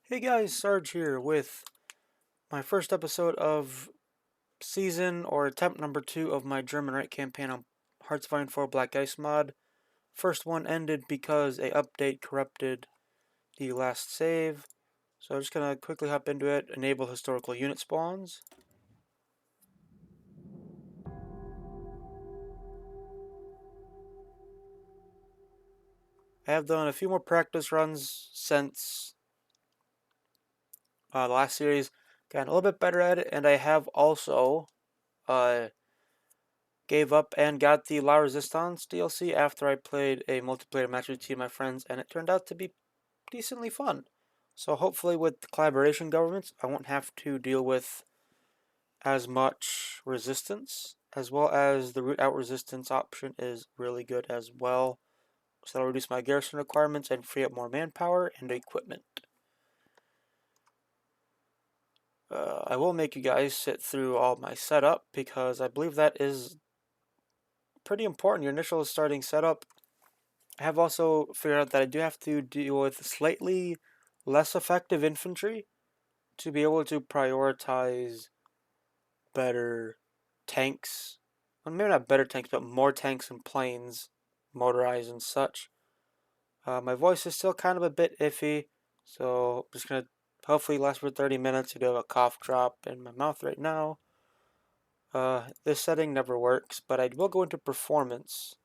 Hey guys, Sarge here with my first episode of season or attempt number 2 of my German Right campaign on Hearts of Iron 4 Black Ice mod. First one ended because a update corrupted the last save. So I'm just gonna quickly hop into it, enable historical unit spawns. I have done a few more practice runs since the last series, gotten a little bit better at it, and I have also uh, gave up and got the La Resistance DLC after I played a multiplayer match with two of my friends, and it turned out to be decently fun. So hopefully with collaboration governments, I won't have to deal with as much resistance, as well as the root out resistance option is really good as well. So that'll reduce my garrison requirements and free up more manpower and equipment. I will make you guys sit through all my setup because I believe that is pretty important. Your initial starting setup. I have also figured out that I do have to deal with slightly less effective infantry to be able to prioritize better tanks. Well, maybe not better tanks, but more tanks and planes, motorized and such. My voice is still kind of a bit iffy, so I'm just gonna hopefully last for 30 minutes. I do have a cough drop in my mouth right now. This setting never works, but I will go into performance.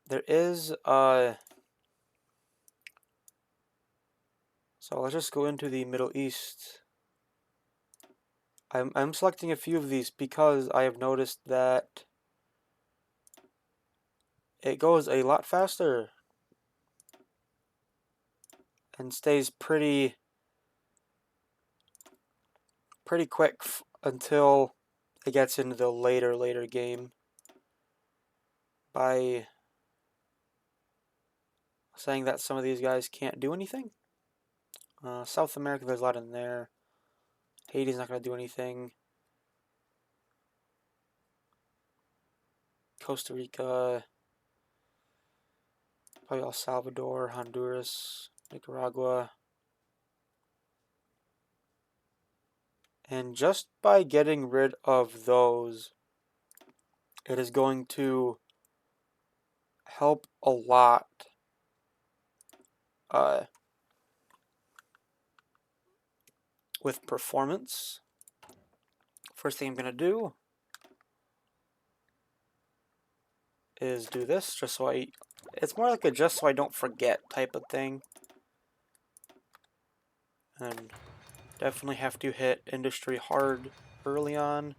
There is so let's just go into the Middle East. I'm selecting a few of these because I have noticed that it goes a lot faster and stays pretty quick until it gets into the later game. By saying that some of these guys can't do anything. South America, there's a lot in there. Haiti's not going to do anything. Costa Rica, probably El Salvador, Honduras, Nicaragua. And just by getting rid of those, it is going to help a lot with performance. First thing I'm going to do is do this just so it's more like a just so I don't forget type of thing. And definitely have to hit industry hard early on.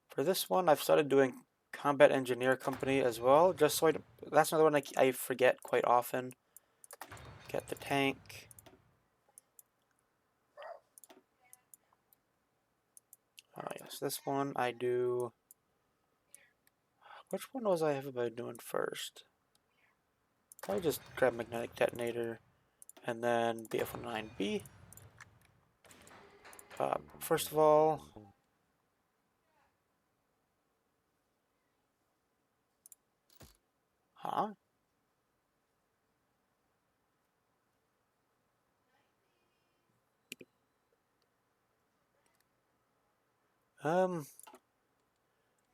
For this one, I've started doing combat engineer company as well, just so that's another one I forget quite often. Get the tank. Yes, this one I do. Which one was I have been doing first? Probably just grab magnetic detonator and then BF19B. First of all, huh?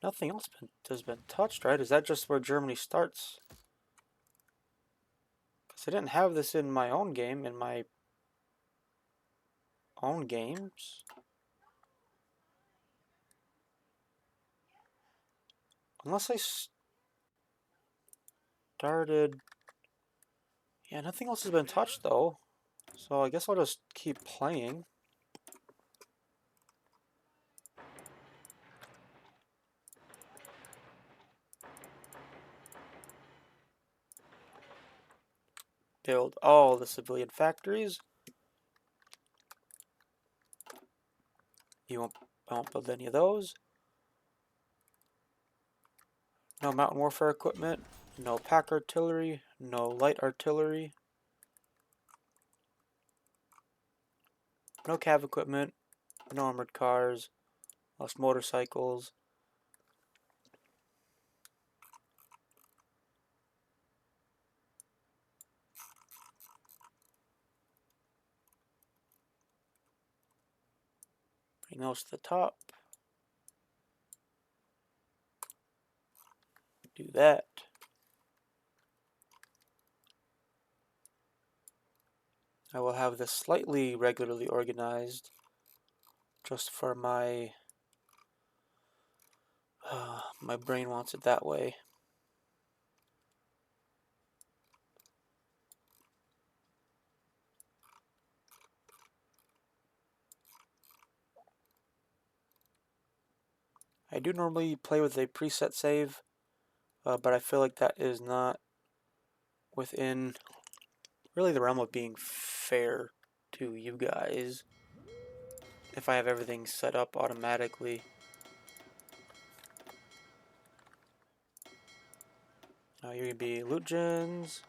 Nothing else has been touched, right? Is that just where Germany starts? Because I didn't have this in my own game, in my own games. Unless I started... Yeah, nothing else has been touched, though. So I guess I'll just keep playing. Build all the civilian factories. I won't build any of those. No mountain warfare equipment. No pack artillery. No light artillery. No cav equipment. No armored cars. Less motorcycles. Bring those to the top. Do that. I will have this slightly regularly organized just for my my brain wants it that way. I do normally play with a preset save, but I feel like that is not within really the realm of being fair to you guys if I have everything set up automatically. Now you're going to be loot gens.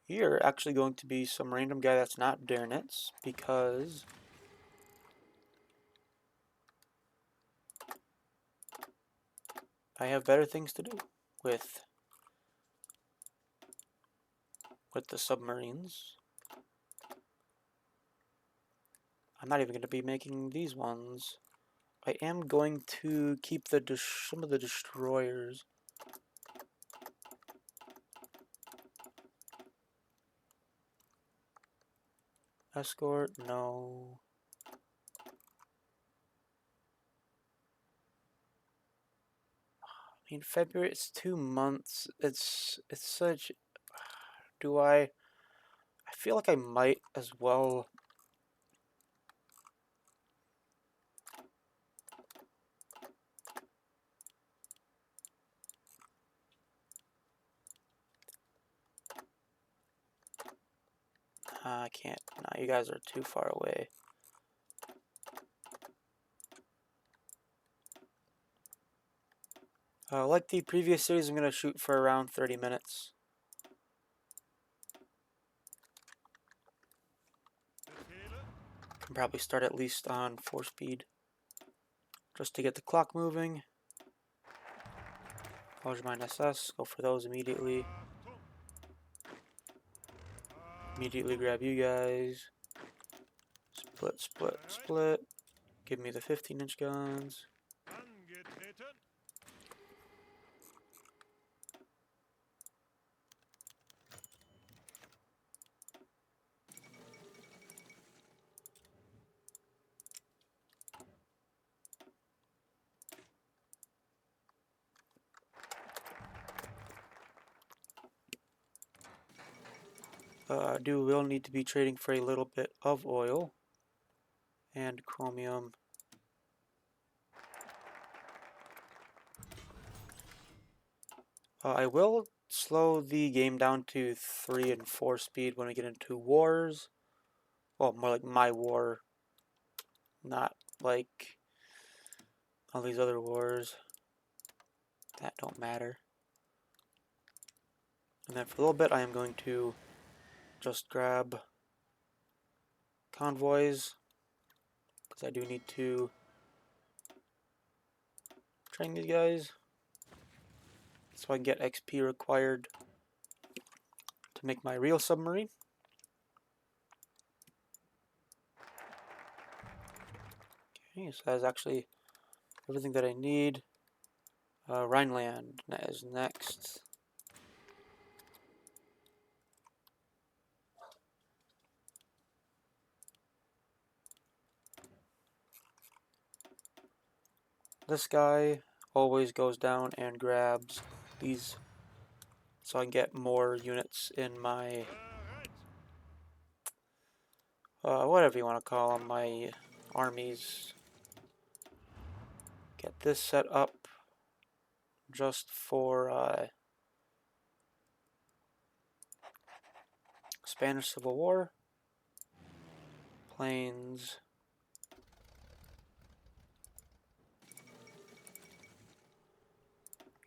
You're actually going to be some random guy that's not Darnitz because I have better things to do with the submarines. I'm not even going to be making these ones. I am going to keep some of the destroyers. Escort, no. I mean, February, it's 2 months. It's such. Do I feel like I might as well. I can't. Nah, you guys are too far away. Like the previous series, I'm going to shoot for around 30 minutes. Can probably start at least on 4 speed just to get the clock moving. Mine SS, go for those immediately. Immediately grab you guys. Split, split, split. Give me the 15-inch guns. I will need to be trading for a little bit of oil and chromium. I will slow the game down to 3 and 4 speed when we get into wars. Well, more like my war, not like all these other wars. That don't matter. And then for a little bit, I am going to just grab convoys because I do need to train these guys so I can get XP required to make my real submarine. Okay, so that is actually everything that I need. Rhineland is next. This guy always goes down and grabs these so I can get more units in my whatever you want to call them, my armies. Get this set up just for Spanish Civil War. Planes.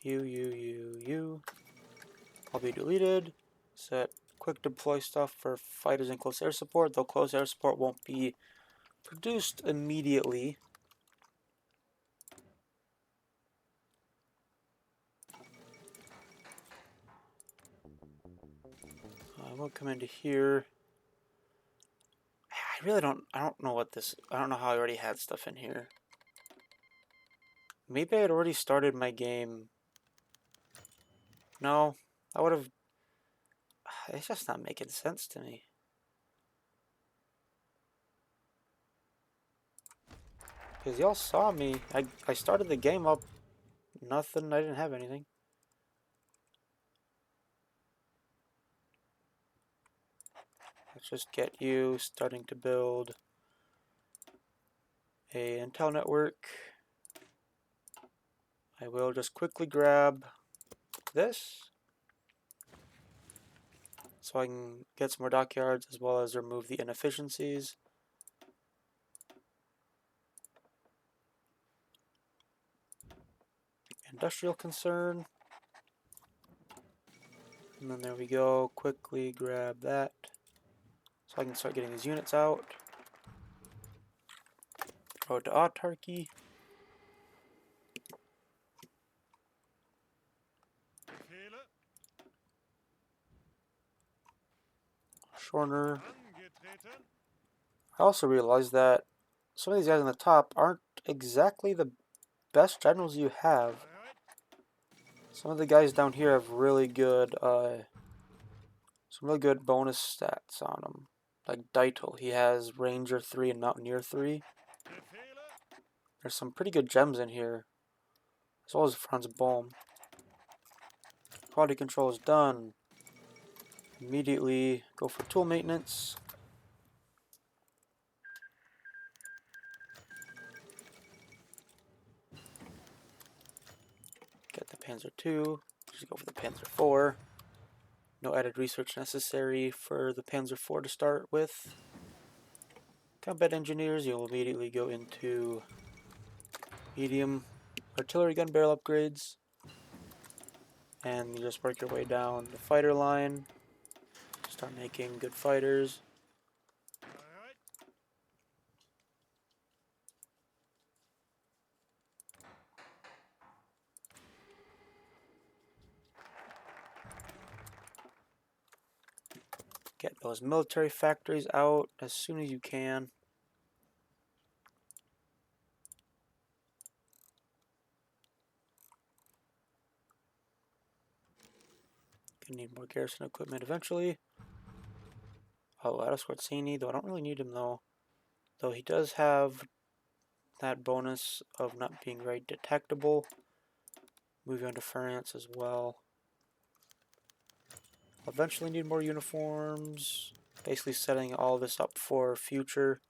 You. All be deleted. Set quick deploy stuff for fighters and close air support, though close air support won't be produced immediately. I will come into here. I don't know what this, I don't know how I already had stuff in here. Maybe I had already started my game. No, I would have, it's just not making sense to me. Because y'all saw me, I started the game up, nothing, I didn't have anything. Let's just get you starting to build a Intel network. I will just quickly grab this so I can get some more dockyards as well as remove the inefficiencies. Industrial concern. And then there we go. Quickly grab that so I can start getting these units out. Road to autarky. Shorner. I also realized that some of these guys on the top aren't exactly the best generals you have. Some of the guys down here have really good, some really good bonus stats on them. Like Daito, he has Ranger 3 and Mountaineer 3. There's some pretty good gems in here, as well as Franz Bohm. Quality control is done. Immediately go for tool maintenance. Get the Panzer II. Just go for the Panzer IV. No added research necessary for the Panzer IV to start with. Combat engineers, you'll immediately go into medium artillery gun barrel upgrades. And you just work your way down the fighter line. Start making good fighters. Get those military factories out as soon as you can. Gonna need more garrison equipment eventually. Oh, Lato Scorzini, though I don't really need him though. Though he does have that bonus of not being very detectable. Moving on to France as well. Eventually need more uniforms. Basically setting all this up for future.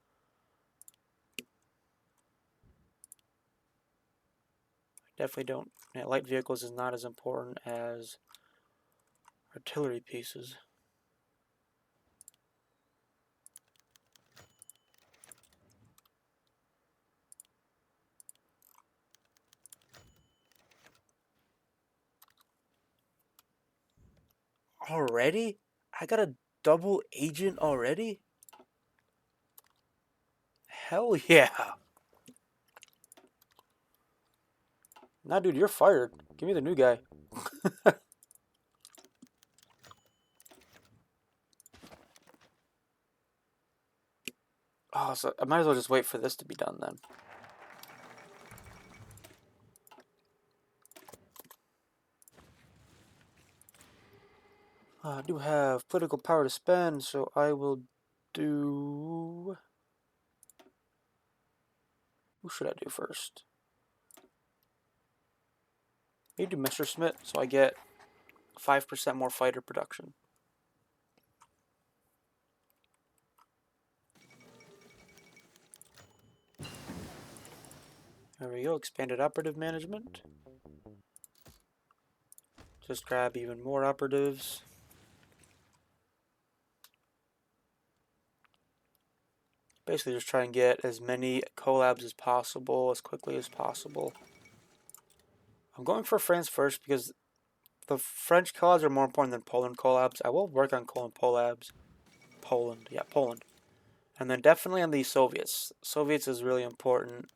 Definitely don't. Yeah, light vehicles is not as important as artillery pieces. Already? I got a double agent already? Hell yeah. Nah, dude, you're fired. Give me the new guy. Oh, so I might as well just wait for this to be done then. I do have political power to spend, so I will do... Who should I do first? Maybe do Messerschmitt, so I get 5% more fighter production. There we go, expanded operative management. Just grab even more operatives. Basically just try and get as many collabs as possible, as quickly as possible. I'm going for France first because the French collabs are more important than Poland collabs. I will work on Poland collabs. Poland, yeah, Poland. And then definitely on the Soviets. Soviets is really important.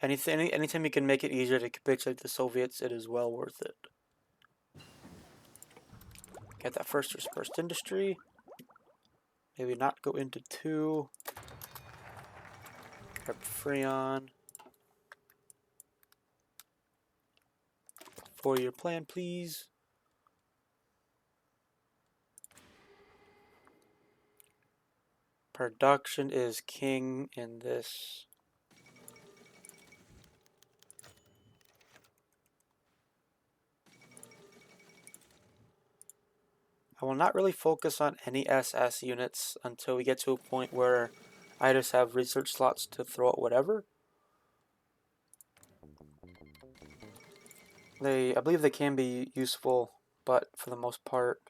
Anytime you can make it easier to capitulate the Soviets, it is well worth it. Get that first dispersed industry. Maybe not go into 2. Grab Freon. 4-year plan, please. Production is king in this. I will not really focus on any SS units until we get to a point where I just have research slots to throw out whatever. I believe they can be useful, but for the most part,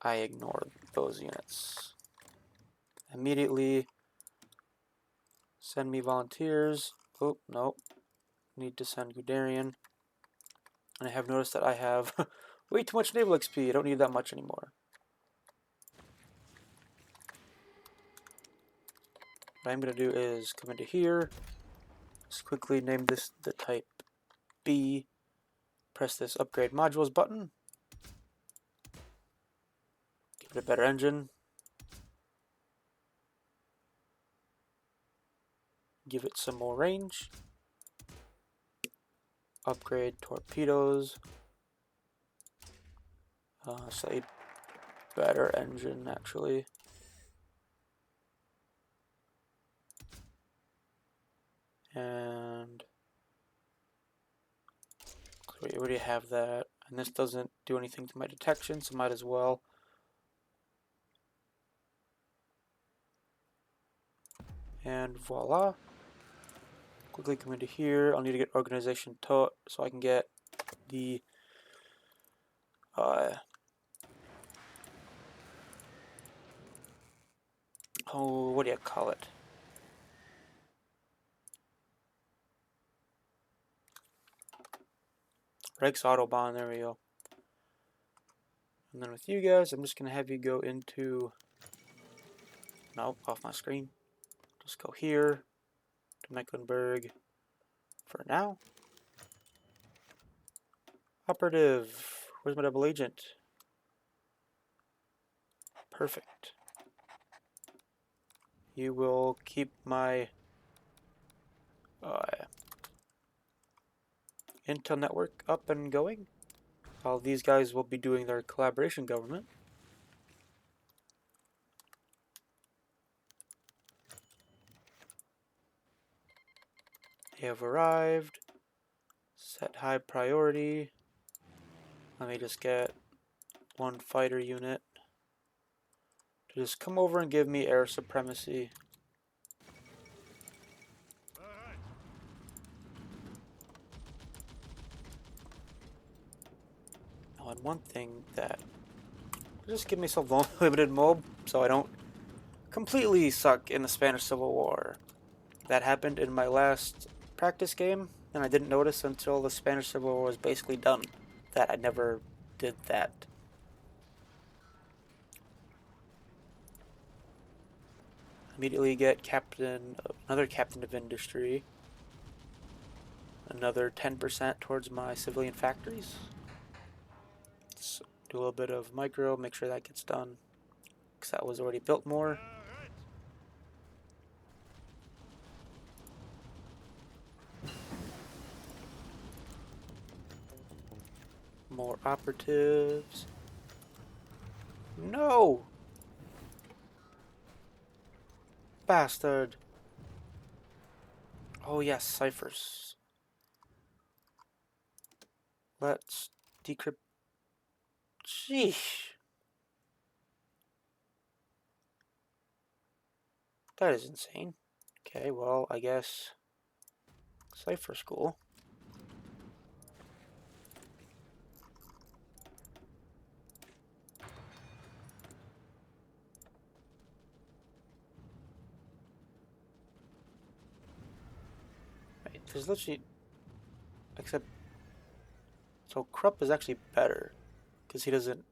I ignore those units. Immediately send me volunteers. Oh, no. Need to send Guderian. And I have noticed that I have way too much naval XP. I don't need that much anymore. What I'm going to do is come into here. Just quickly name this the type B. Press this upgrade modules button. Give it a better engine. Give it some more range. Upgrade torpedoes. Slightly better engine, actually. And we already have that. And this doesn't do anything to my detection, so might as well. And voila. Quickly come into here. I'll need to get organization so I can get the oh, what do you call it? Rex Autobahn, there we go. And then with you guys, I'm just going to have you go into... Nope, off my screen. Just go here to Mecklenburg for now. Operative. Where's my double agent? Perfect. You will keep my Intel network up and going, while these guys will be doing their collaboration government. They have arrived. Set high priority. Let me just get one fighter unit to just come over and give me air supremacy. Oh, and one thing that... Just give me some limited mob so I don't completely suck in the Spanish Civil War. That happened in my last practice game, and I didn't notice until the Spanish Civil War was basically done that I never did that. Immediately get another captain of industry, another 10% towards my civilian factories. Let's do a little bit of micro, make sure that gets done, because that was already built more. More operatives. No! Bastard! Oh yes, ciphers. Let's decrypt. Sheesh. That is insane. Okay, well, I guess cipher school. Right, there's literally... Except... So Krupp is actually better, because he doesn't...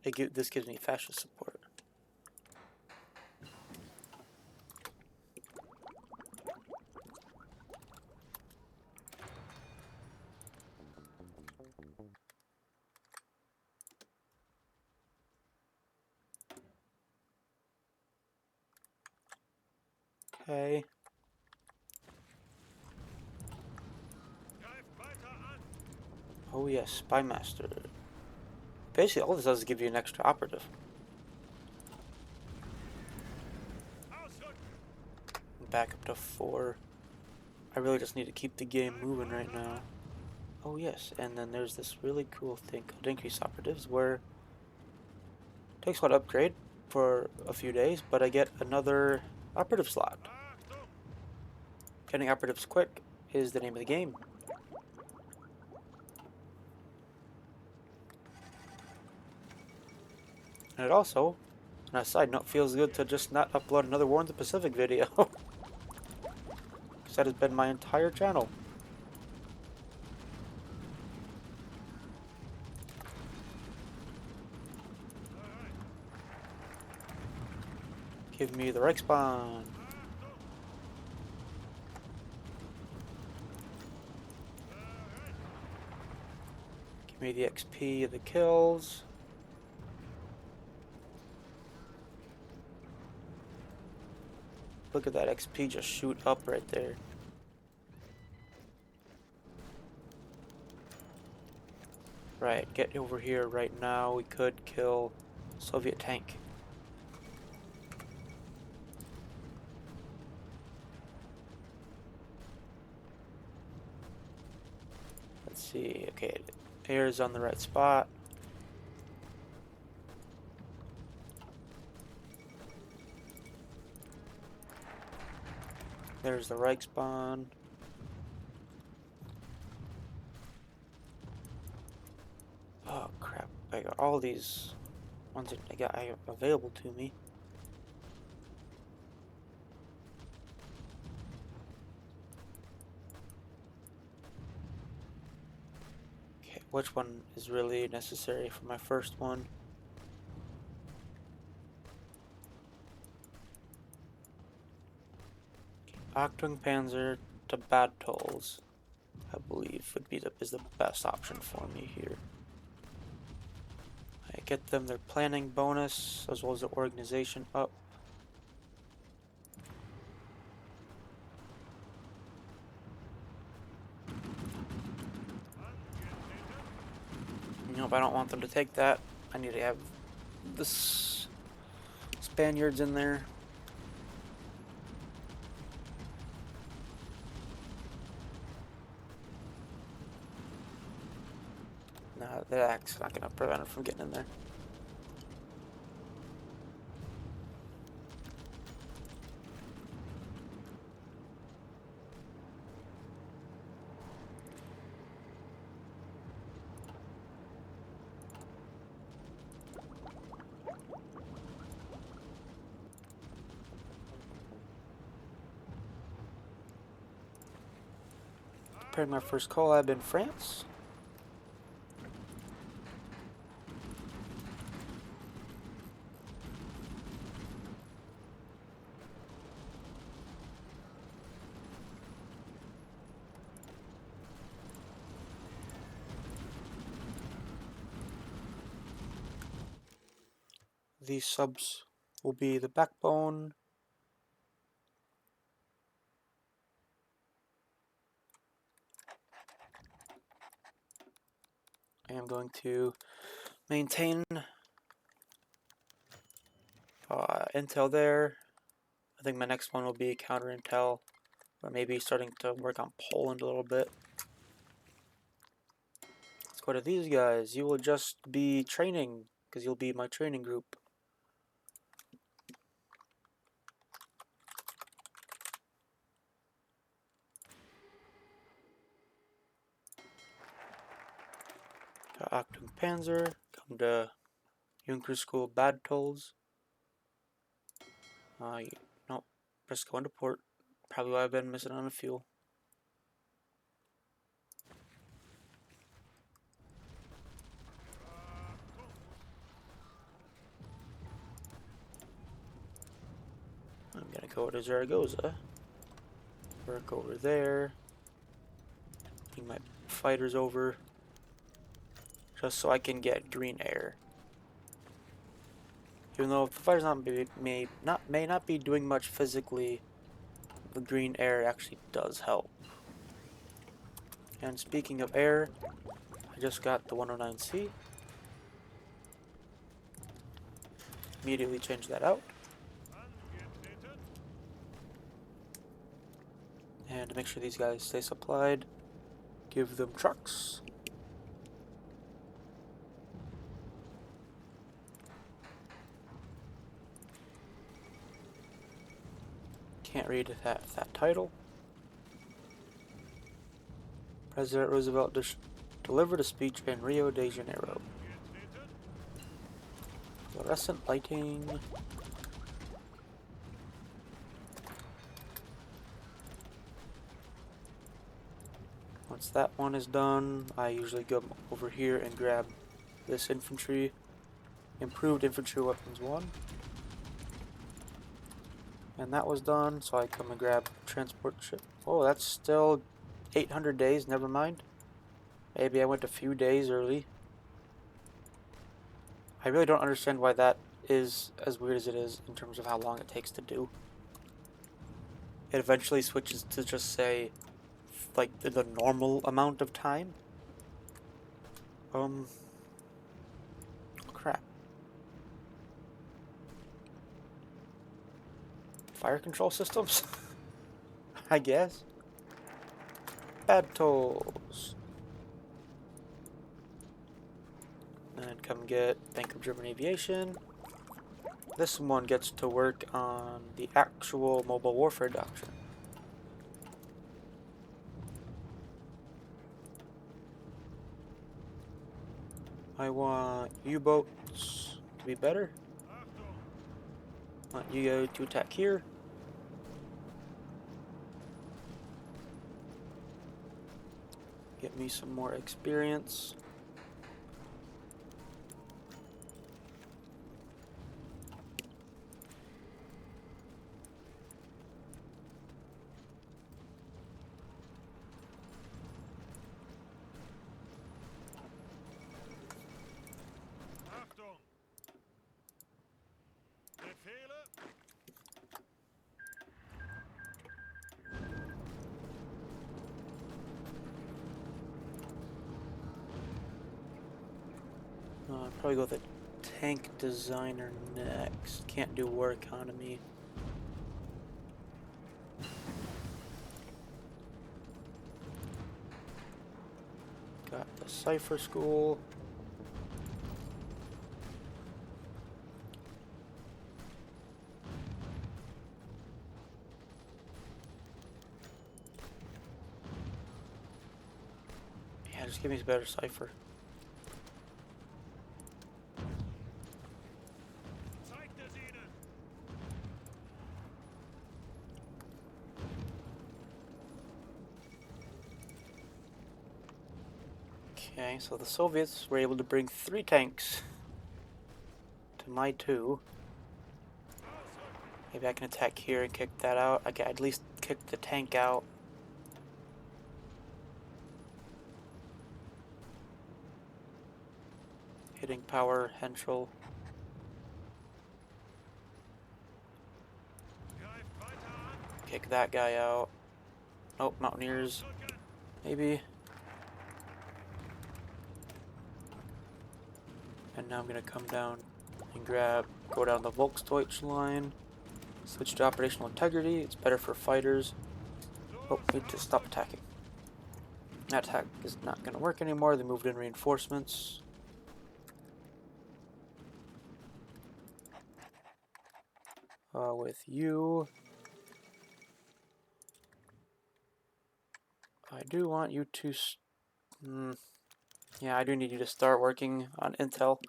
This gives me fascist support. Okay. Oh yes, Spy Master. Basically, all this does is give you an extra operative. Back up to 4. I really just need to keep the game moving right now. Oh yes, and then there's this really cool thing called Increase Operatives where it takes one upgrade for a few days, but I get another operative slot. Getting operatives quick is the name of the game. And it also, on a side note, feels good to just not upload another War in the Pacific video. Because that has been my entire channel. Give me the Reichsbahn. Give me the XP of the kills. Look at that XP just shoot up right there. Right, get over here right now. We could kill Soviet tank. Let's see. Okay, air's on the right spot. There's the Reichsbahn. Oh crap! I got all these ones that I got available to me. Okay, which one is really necessary for my first one? Achtung Panzer to Battles, I believe, is the best option for me here. I get them their planning bonus as well as their organization up. Nope, I don't want them to take that. I need to have the Spaniards in there. No, the axe is not going to prevent it from getting in there. Preparing my first collab in France. These subs will be the backbone. I am going to maintain intel there. I think my next one will be counter intel, or maybe starting to work on Poland a little bit. Let's go to these guys. You will just be training, because you'll be my training group. Achtung Panzer, come to Junker School Battles. Nope, press go into port. Probably why I've been missing on the fuel. I'm gonna go to Zaragoza. Work over there. Bring my fighters over. Just so I can get green air. Even though the fighters may not be doing much physically, the green air actually does help. And speaking of air, I just got the 109C. Immediately change that out. And to make sure these guys stay supplied, give them trucks. Can't read that title. President Roosevelt delivered a speech in Rio de Janeiro. Fluorescent lighting. Once that one is done, I usually go over here and grab this infantry. Improved infantry weapons 1. And that was done, so I come and grab transport ship. Oh, that's still 800 days, never mind. Maybe I went a few days early. I really don't understand why that is as weird as it is in terms of how long it takes to do. It eventually switches to just say, like, the normal amount of time. Crap. Fire control systems? I guess. Battles. And come get Bank of German Aviation. This one gets to work on the actual mobile warfare doctrine. I want U-boats to be better. I want you to attack here. Get me some more experience. I'll probably go with the tank designer next. Can't do war economy. Got the cipher school. Yeah, just give me a better cipher. Okay, so the Soviets were able to bring 3 tanks to my 2. Maybe I can attack here and kick that out. I can at least kick the tank out. Hitting power, Henschel. Kick that guy out. Nope, Mountaineers. Maybe. And now I'm gonna come down and go down the Volksdeutsch line. Switch to operational integrity. It's better for fighters. Oh, need to stop attacking. That attack is not gonna work anymore. They moved in reinforcements. With you, I do want you to. Yeah, I do need you to start working on intel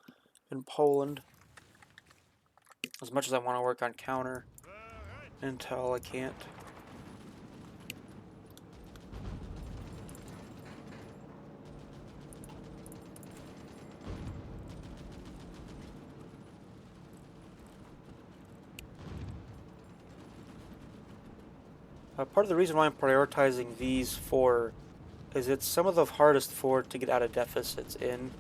in Poland. As much as I want to work on counter intel, I can't. Part of the reason why I'm prioritizing these 4 is it's some of the hardest 4 to get out of deficits in.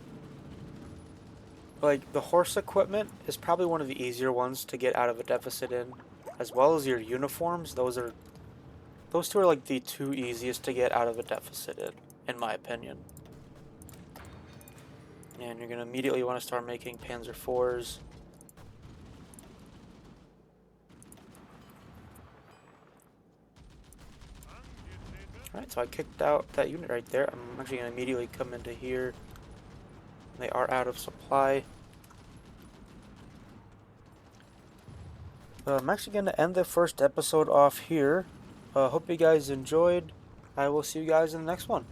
Like, the horse equipment is probably one of the easier ones to get out of a deficit in, as well as your uniforms. Those are Those two are like the two easiest to get out of a deficit in my opinion. And you're going to immediately want to start making Panzer IVs. Alright, so I kicked out that unit right there. I'm actually going to immediately come into here. They are out of supply. I'm actually going to end the first episode off here. Hope you guys enjoyed. I will see you guys in the next one.